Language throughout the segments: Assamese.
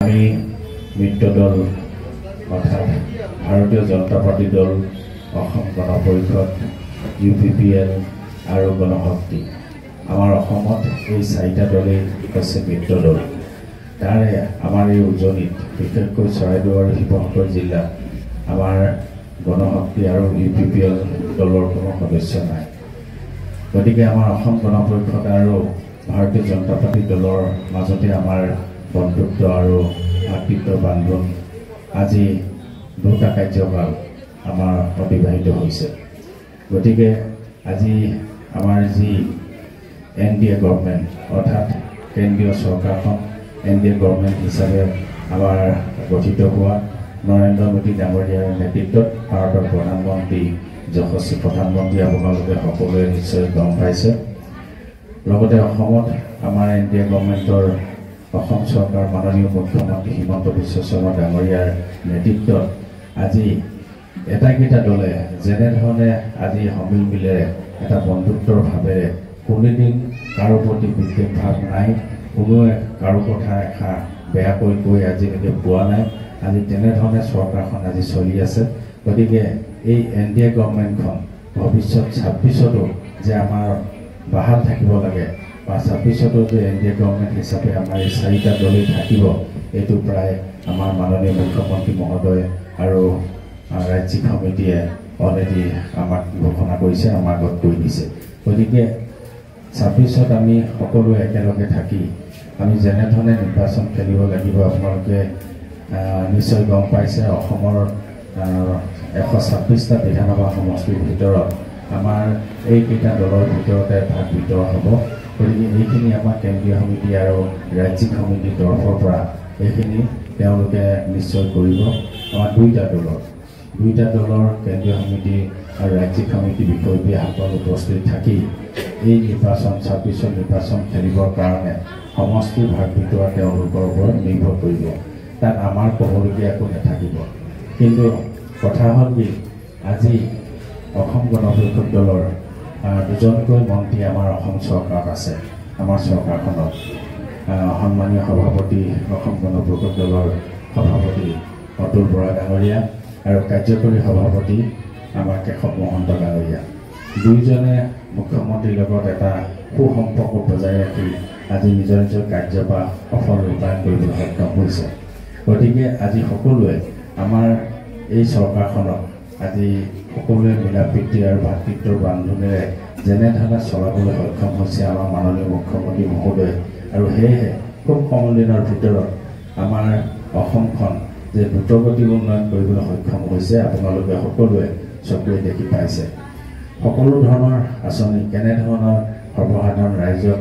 আমি মিত্ৰ দল অৰ্থাৎ ভাৰতীয় জনতা পাৰ্টি দল, অসম গণ পৰিষদ, UPPL আৰু গণশক্তি। আমাৰ অসমত এই চাৰিটা দলেই হৈছে মিত্ৰ দল। তাৰে আমাৰ এই উজনিত বিশেষকৈ চৰাইদেউ আৰু শিৱসাগৰ জিলাত আমাৰ গণশক্তি আৰু UPPL দলৰ কোনো সদস্য নাই। গতিকে আমাৰ অসম গণ পৰিষদ আৰু ভাৰতীয় জনতা পাৰ্টি দলৰ মাজতে আমাৰ বন্ধুত্ব আৰু ভাতৃত্ব বান্ধোন আজি 2টা কাৰ্যকাল আমাৰ অতিবাহিত হৈছে। গতিকে আজি আমাৰ যি NDA গভৰ্ণমেণ্ট অৰ্থাৎ কেন্দ্ৰীয় চৰকাৰখন NDA গভৰ্ণমেণ্ট হিচাপে আমাৰ গঠিত হোৱা নৰেন্দ্ৰ মোদী ডাঙৰীয়াৰ নেতৃত্বত ভাৰতৰ প্ৰধানমন্ত্ৰী যশস্বী প্ৰধানমন্ত্ৰী আপোনালোকে সকলোৱে নিশ্চয় গম পাইছে। লগতে অসমত আমাৰ NDA গভৰ্ণমেণ্টৰ অসম চৰকাৰ মাননীয় মুখ্যমন্ত্ৰী হিমন্ত বিশ্ব শৰ্মা ডাঙৰীয়াৰ নেতৃত্বত আজি এটাকেইটা দলে যেনেধৰণে আজি সমিল মিলেৰে এটা বন্ধুত্বৰ ভাৱেৰে কোনোদিন কাৰো প্ৰতি বিদ্বেষ ভাৱ নাই, কোনোৱে কাৰো কথা এষাৰ বেয়াকৈ কৈ আজিলৈকে পোৱা নাই। আজি তেনেধৰণে চৰকাৰখন আজি চলি আছে। গতিকে এই NDA গভৰ্ণমেণ্টখন ভৱিষ্যত 26তো যে আমাৰ বাহাল থাকিব লাগে বা 26তো যে NDA গভৰ্ণমেণ্ট হিচাপে আমাৰ এই চাৰিটা দলেই থাকিব, এইটো প্ৰায় আমাৰ মাননীয় মুখ্যমন্ত্ৰী মহোদয় আৰু ৰাজ্যিক সমিতিয়ে অলৰেডি আমাক ঘোষণা কৰিছে, আমাৰ আগত কৈ দিছে। গতিকে 26ত আমি সকলোৱে একেলগে থাকি আমি যেনেধৰণে নিৰ্বাচন খেলিব লাগিব আপোনালোকে নিশ্চয় গম পাইছে। অসমৰ 126টা বিধানসভা সমষ্টিৰ ভিতৰত আমাৰ এইকেইটা দলৰ ভিতৰতে ভাগ বিতৰণ হ'ব। গতিকে এইখিনি আমাৰ কেন্দ্ৰীয় সমিতি আৰু ৰাজ্যিক সমিতিৰ তৰফৰ পৰা এইখিনি তেওঁলোকে নিশ্চয় কৰিব। আমাৰ দুইটা দলৰ কেন্দ্ৰীয় সমিতি আৰু ৰাজ্যিক সমিতি বিষয়ববীয়াসকল উপস্থিত থাকি এই নিৰ্বাচন 26ৰ নিৰ্বাচন খেলিবৰ কাৰণে সমষ্টিৰ ভাগ বিতৰা তেওঁলোকৰ ওপৰত নিৰ্ভৰ কৰিব। তাত আমাৰ ক'বলগীয়া একো নাথাকিব। কিন্তু কথা হ'ল কি, আজি অসম গণ পৰিষদ দলৰ 2জনকৈ মন্ত্ৰী আমাৰ অসম চৰকাৰত আছে। আমাৰ চৰকাৰখনত সন্মানীয় সভাপতি, অসম গণ পৰিষদ দলৰ সভাপতি অতুল বৰা ডাঙৰীয়া আৰু কাৰ্যকৰী সভাপতি আমাৰ কেশৱ মহন্ত ডাঙৰীয়া। দুয়োজনে মুখ্যমন্ত্ৰীৰ লগত এটা সুসম্পৰ্ক বজাই ৰাখি আজি নিজৰ নিজৰ কাৰ্যভাৰ সফল ৰূপায়ণ কৰিবলৈ সক্ষম হৈছে। গতিকে আজি সকলোৱে আমাৰ এই চৰকাৰখনক আজি সকলোৱে মিলা প্ৰীতি আৰু ভাতৃত্বৰ বান্ধোনেৰে যেনেধৰণে চলাবলৈ সক্ষম হৈছে আমাৰ মাননীয় মুখ্যমন্ত্ৰী মহোদয়, আৰু সেয়েহে খুব কম দিনৰ ভিতৰত আমাৰ অসমখন যে দ্ৰুতগতি উন্নয়ন কৰিবলৈ সক্ষম হৈছে আপোনালোকে সকলোৱে চকুৰে দেখি পাইছে। সকলো ধৰণৰ আঁচনি কেনেধৰণৰ সৰ্বসাধাৰণ ৰাইজক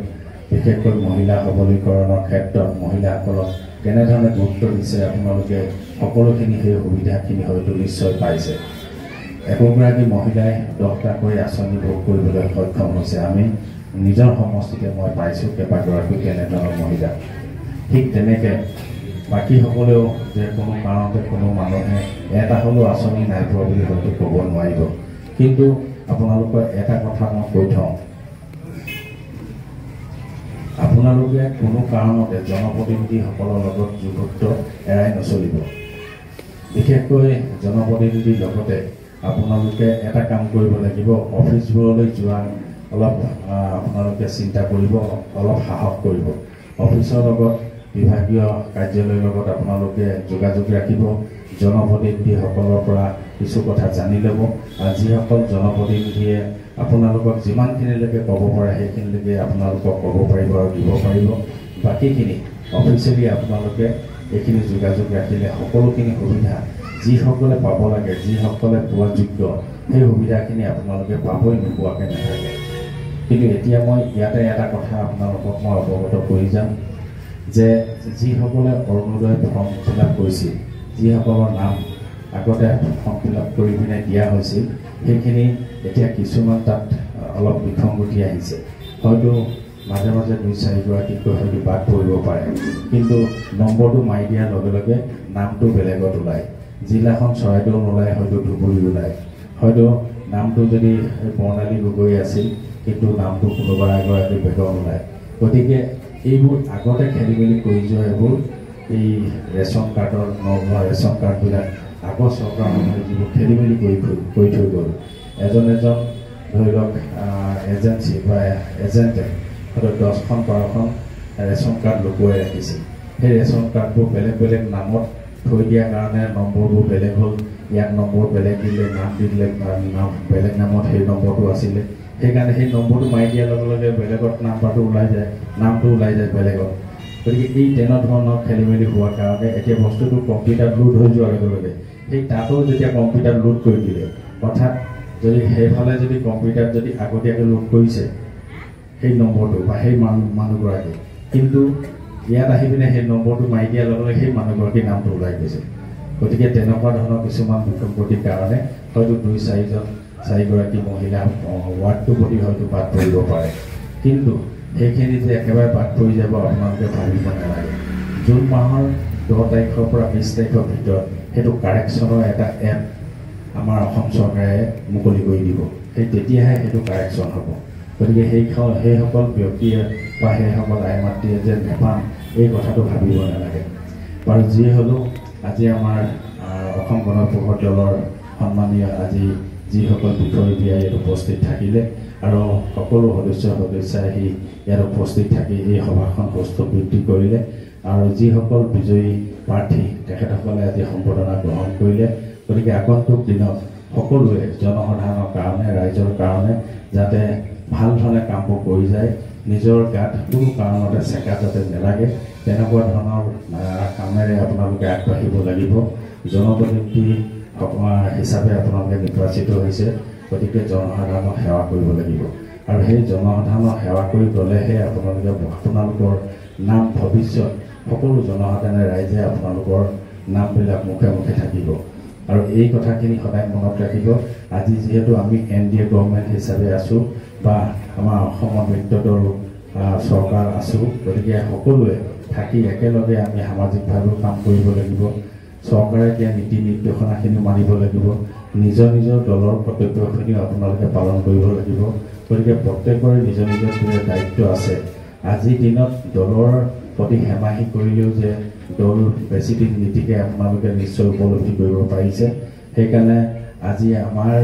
বিশেষকৈ মহিলা সবলীকৰণৰ ক্ষেত্ৰত মহিলাসকলক কেনেধৰণে গুৰুত্ব দিছে আপোনালোকে সকলোখিনি সেই সুবিধাখিনি হয়তো নিশ্চয় পাইছে। একোগৰাকী মহিলাই 10টাকৈ আঁচনি ভোগ কৰিবলৈ সক্ষম হৈছে। আমি নিজৰ সমষ্টিতে মই পাইছোঁ কেইবাগৰাকী তেনেধৰণৰ মহিলা। ঠিক তেনেকৈ বাকীসকলেও যে কোনো কাৰণতে কোনো মানুহে এটা হ'লেও আঁচনি নাই পোৱা বুলি হয়তো ক'ব নোৱাৰিব। কিন্তু আপোনালোকৰ এটা কথা মই কৈ থওঁ, আপোনালোকে কোনো কাৰণতে জনপ্ৰতিনিধিসকলৰ লগত যুগুত এৰাই নচলিব। বিশেষকৈ জনপ্ৰতিনিধিৰ লগতে আপোনালোকে এটা কাম কৰিব লাগিব, অফিচবোৰলৈ যোৱা অলপ আপোনালোকে চিন্তা কৰিব, অলপ সাহস কৰিব। অফিচৰ লগত বিভাগীয় কাৰ্যালয়ৰ লগত আপোনালোকে যোগাযোগ ৰাখিব, জনপ্ৰতিনিধিসকলৰ পৰা কিছু কথা জানি ল'ব। আৰু যিসকল জনপ্ৰতিনিধিয়ে আপোনালোকক যিমানখিনিলৈকে ক'ব পাৰে সেইখিনিলৈকে আপোনালোকক ক'ব পাৰিব আৰু দিব পাৰিব। বাকীখিনি অফিচিয়েলি আপোনালোকে এইখিনি যোগাযোগ ৰাখিলে সকলোখিনি সুবিধা যিসকলে পাব লাগে, যিসকলে পোৱা যোগ্য, সেই সুবিধাখিনি আপোনালোকে পাবই, নোপোৱাকৈ নাথাকে। কিন্তু এতিয়া মই ইয়াতে এটা কথা আপোনালোকক মই অৱগত কৰি যাম যে যিসকলে অৰুণোদয় ফৰ্ম ফিল আপ কৰিছিল, যিসকলৰ নাম আগতে ফৰ্ম ফিল আপ কৰি পিনে দিয়া হৈছিল, সেইখিনি এতিয়া কিছুমান তাত অলপ বিসংগতি আহিছে। হয়তো মাজে মাজে 2-4গৰাকীকৈ হয়তো বাদ পৰিব পাৰে, কিন্তু নম্বৰটো মাৰি দিয়াৰ লগে লগে নামটো বেলেগত ওলায়। জিলাখন চৰাইদেউ নোলায়, হয়তো ধুবুৰী ওলায়। হয়তো নামটো যদি বৰ্ণালী গগৈ আছিল, কিন্তু নামটো কোনোবা এগৰাকী বেগৰ ওলায়। গতিকে এইবোৰ আগতে খেলি মেলি কৰি যোৱা এইবোৰ এই ৰেচন কাৰ্ডৰ নভোৱা ৰেচন কাৰ্ডবিলাক আগৰ চৰকাৰসমূহে যিবোৰ খেলি মেলি কৰি থৈ গ'ল এজন ধৰি লওক এজেঞ্চি বা এজেণ্টে হয়তো 10খন 12খন ৰেচন কাৰ্ড লুকুৱাই ৰাখিছিল সেই ৰেচন কাৰ্ডবোৰ বেলেগ নামত থৈ দিয়াৰ কাৰণে নম্বৰবোৰ বেলেগ হ'ল ইয়াত নম্বৰ বেলেগ দিলে নাম দিলে নাম বেলেগ নামত সেই নম্বৰটো আছিলে সেইকাৰণে সেই নম্বৰটো মাৰি দিয়াৰ লগে লগে বেলেগত নাম্বাৰটো ওলাই যায় নামটো ওলাই যায় বেলেগত গতিকে এই তেনেধৰণৰ খেলি মেলি হোৱাৰ কাৰণে এতিয়া বস্তুটো কম্পিউটাৰত লোড হৈ যোৱাৰ লগে লগে সেই তাতো যেতিয়া কম্পিউটাৰত লোড কৰি দিলে অৰ্থাৎ যদি সেইফালে যদি কম্পিউটাৰত যদি আগতীয়াকৈ লোড কৰিছে সেই নম্বৰটো বা সেই মানুহগৰাকী কিন্তু ইয়াত আহি পিনে সেই নম্বৰটো মাৰি দিয়াৰ লগে লগে সেই মানুহগৰাকীৰ নামটো ওলাই গৈছে গতিকে তেনেকুৱা ধৰণৰ কিছুমান বিসংগতিৰ কাৰণে হয়তো 2-4গৰাকী মহিলা ৱাৰ্ডটোৰ প্ৰতি হয়তো বাদ পৰিব পাৰে কিন্তু সেইখিনি যে একেবাৰে বাদ পৰি যাব আপোনালোকে ভাবিব নালাগে জুন মাহৰ 10 তাৰিখৰ পৰা 20 তাৰিখৰ ভিতৰত সেইটো কাৰেকশ্যনৰ এটা এপ আমাৰ অসম চৰকাৰে মুকলি কৰি দিব সেই তেতিয়াহে সেইটো কাৰেকশ্যন হ'ব গতিকে সেইসকল ব্যক্তিয়ে বা সেইসকল আইমাতৃয়ে যে নেপাম এই কথাটো ভাবিব নালাগে বাৰু যি হ'লেও আজি আমাৰ অসম গণ পৰিষদ দলৰ সন্মানীয় আজি যিসকল বিষয়ববীয়া ইয়াত উপস্থিত থাকিলে আৰু সকলো সদস্য আহি ইয়াত উপস্থিত থাকি এই সভাখন সুস্থবৃদ্ধি কৰিলে আৰু যিসকল বিজয়ী প্ৰাৰ্থী তেখেতসকলে আজি সম্বৰ্ধনা গ্ৰহণ কৰিলে গতিকে আগন্তুক দিনত সকলোৱে জনসাধাৰণৰ কাৰণে ৰাইজৰ কাৰণে যাতে ভাল ধৰণে কামবোৰ কৰি যায় নিজৰ গাত কোনো কাৰণতে চেকা যাতে নেলাগে তেনেকুৱা ধৰণৰ কামেৰে আপোনালোকে আগবাঢ়িব লাগিব জনপ্ৰতিনিধি হিচাপে আপোনালোকে নিৰ্বাচিত হৈছে গতিকে জনসাধাৰণক সেৱা কৰিব লাগিব আৰু সেই জনসাধাৰণক সেৱা কৰি গ'লেহে আপোনালোকৰ নাম ভৱিষ্যত সকলো জনসাধাৰণে ৰাইজে আপোনালোকৰ নামবিলাক মুখে মুখে থাকিব আৰু এই কথাখিনি সদায় মনত ৰাখিব আজি যিহেতু আমি NDA গভৰ্ণমেণ্ট হিচাপে আছোঁ বা আমাৰ অসমৰ মিত্ৰদল চৰকাৰ আছোঁ গতিকে সকলোৱে থাকি একেলগে আমি সামাজিকভাৱেও কাম কৰিব লাগিব চৰকাৰে দিয়া নীতি নিৰ্দেশনাখিনি মানিব লাগিব নিজৰ দলৰ কৰ্তব্যখিনিও আপোনালোকে পালন কৰিব লাগিব গতিকে প্ৰত্যেকৰে নিজৰ দায়িত্ব আছে আজিৰ দিনত দলৰ প্ৰতি হেমাহি কৰিলেও যে দল বেছিদিন নীতিকে আপোনালোকে নিশ্চয় উপলব্ধি কৰিব পাৰিছে সেইকাৰণে আজি আমাৰ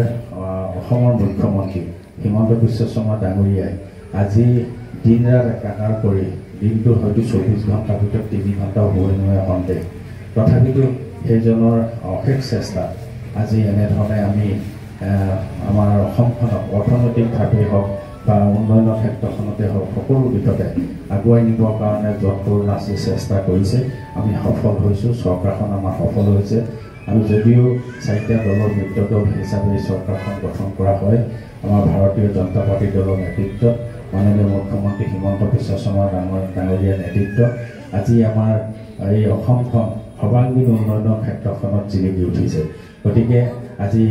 অসমৰ মুখ্যমন্ত্ৰী হিমন্ত বিশ্ব শৰ্মা ডাঙৰীয়াই আজি দিন ৰাত একাকাৰ কৰি দিনটো হয়তো 24 ঘণ্টাৰ ভিতৰত 3 ঘণ্টা হ'বই নোৱাৰে সন্দেহ তথাপিতো সেইজনৰ অশেষ চেষ্টা আজি এনেধৰণে আমি আমাৰ অসমখনক অৰ্থনৈতিকভাৱে হওক বা উন্নয়নৰ ক্ষেত্ৰখনতে হওক সকলো দিশতে আগুৱাই নিবৰ কাৰণে যৎপৰোনাস্তি নাচি চেষ্টা কৰিছে আমি সফল হৈছোঁ চৰকাৰখন আমাৰ সফল হৈছে আমি যদিও 4টা দলৰ মিত্ৰদল হিচাপে এই চৰকাৰখন গঠন কৰা হয় আমাৰ ভাৰতীয় জনতা পাৰ্টি দলৰ নেতৃত্বত মাননীয় মুখ্যমন্ত্ৰী হিমন্ত বিশ্ব শৰ্মা ডাঙৰীয়াৰ নেতৃত্বত আজি আমাৰ এই অসমখন সৰ্বাংগীন উন্নয়নৰ ক্ষেত্ৰখনত জিলিকি উঠিছে গতিকে আজি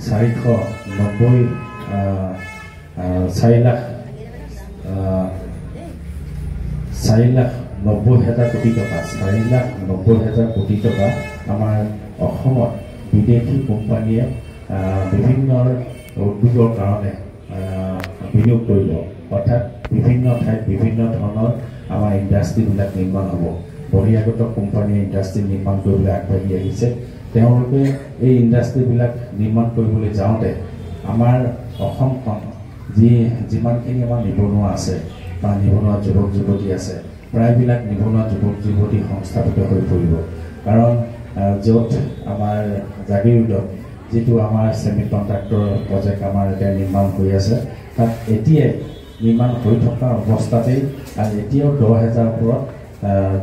4,90,000 কোটি টকা 4,90,000 কোটি টকা আমাৰ অসমত বিদেশী কোম্পানীয়ে বিভিন্ন উদ্যোগৰ কাৰণে বিনিয়োগ কৰিব অৰ্থাৎ বিভিন্ন ঠাইত বিভিন্ন ধৰণৰ আমাৰ ইণ্ডাষ্ট্ৰীবিলাক নিৰ্মাণ হ'ব বহিৰাগত কোম্পানীয়ে ইণ্ডাষ্ট্ৰী নিৰ্মাণ কৰিবলৈ আগবাঢ়ি আহিছে তেওঁলোকে এই ইণ্ডাষ্ট্ৰীবিলাক নিৰ্মাণ কৰিবলৈ যাওঁতে আমাৰ অসমখন যিমানখিনি আমাৰ নিবনুৱা আছে বা নিবনুৱা যুৱক যুৱতী আছে প্ৰায়বিলাক নিবনুৱা যুৱক যুৱতী সংস্থাপিত হৈ পৰিব কাৰণ য'ত আমাৰ জাগিৰোডত যিটো আমাৰ ছেমি কণ্ট্ৰাক্টৰ প্ৰজেক্ট আমাৰ এতিয়া নিৰ্মাণ হৈ আছে তাত এতিয়াই নিৰ্মাণ হৈ থকা অৱস্থাতেই আৰু এতিয়াও 10,000 ওপৰত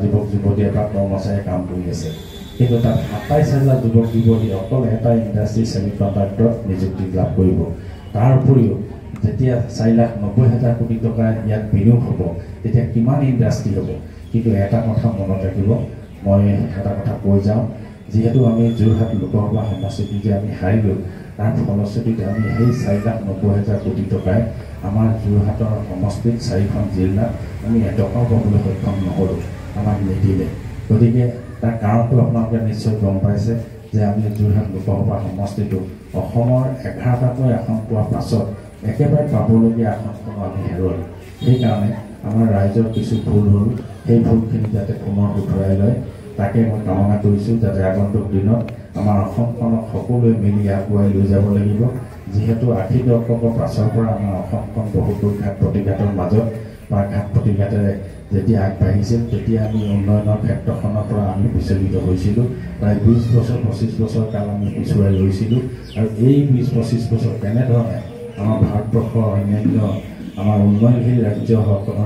যুৱক যুৱতী বা কৰ্মচাৰীয়ে কাম কৰি আছে কিন্তু তাত 27,000 যুৱক যুৱতী অকল এটা ইণ্ডাষ্ট্ৰী ছেমি কণ্ট্ৰাক্টৰত নিযুক্তি লাভ কৰিব তাৰ উপৰিও যেতিয়া 4,90,000 কোটি টকা ইয়াত বিনিয়োগ হ'ব তেতিয়া কিমান ইণ্ডাষ্ট্ৰী হ'ব কিন্তু এটা কথা মনত ৰাখিব মই এটা কথা কৈ যাওঁ যিহেতু আমি যোৰহাট লোকসভা সমষ্টিত যে আমি হাৰিলোঁ তাৰ ফলশ্ৰুতিত আমি সেই 4,90,000 কোটি টকাই আমাৰ যোৰহাটৰ সমষ্টিত 4খন জিলাত আমি এটকাও পাবলৈ সক্ষম নহ'লোঁ আমাক নিদিলে গতিকে তাৰ কাৰণটো আপোনালোকে নিশ্চয় গম পাইছে যে আমি যোৰহাট লোকসভা সমষ্টিটো অসমৰ 11টাকৈ আসন পোৱাৰ পাছত একেবাৰে পাবলগীয়া আসনখনো আমি হেৰুৱালোঁ সেইকাৰণে আমাৰ ৰাইজৰ কিছু ভুল হ'ল সেই ভুলখিনি যাতে পুনৰ শুধৰাই লয় তাকে মই কামনা কৰিছোঁ যাতে আগন্তুক দিনত আমাৰ অসমখনক সকলোৱে মিলি আগুৱাই লৈ যাব লাগিব যিহেতু 80 দশকৰ পাছৰ পৰা আমাৰ অসমখন বহুতো ঘাট প্ৰতিঘাতৰ মাজত বা ঘাট প্ৰতিঘাতেৰে যেতিয়া আগবাঢ়িছিল তেতিয়া আমি উন্নয়নৰ ক্ষেত্ৰখনৰ পৰা আমি বিচলিত হৈছিলোঁ প্ৰায় 20 বছৰ 25 বছৰ কাল আমি পিছুৱাই ৰৈছিলোঁ আৰু এই 20-25 বছৰ কেনেধৰণে আমাৰ ভাৰতবৰ্ষৰ অন্যান্য আমাৰ উন্নয়নশীল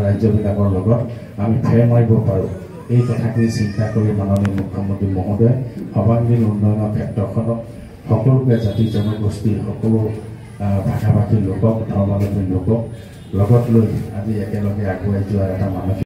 ৰাজ্যবিলাকৰ লগত আমি ফেৰ মাৰিব পাৰোঁ এই কথাখিনি চিন্তা কৰি মাননীয় মুখ্যমন্ত্ৰী মহোদয় সৰ্বাংগীন উন্নয়নৰ ক্ষেত্ৰখনত সকলোকে জাতি জনগোষ্ঠীৰ সকলো ভাষা ভাষী লোকক ধৰ্মাৱলম্বী লোকক লগত লৈ আজি একেলগে আগুৱাই যোৱাৰ এটা মানসিক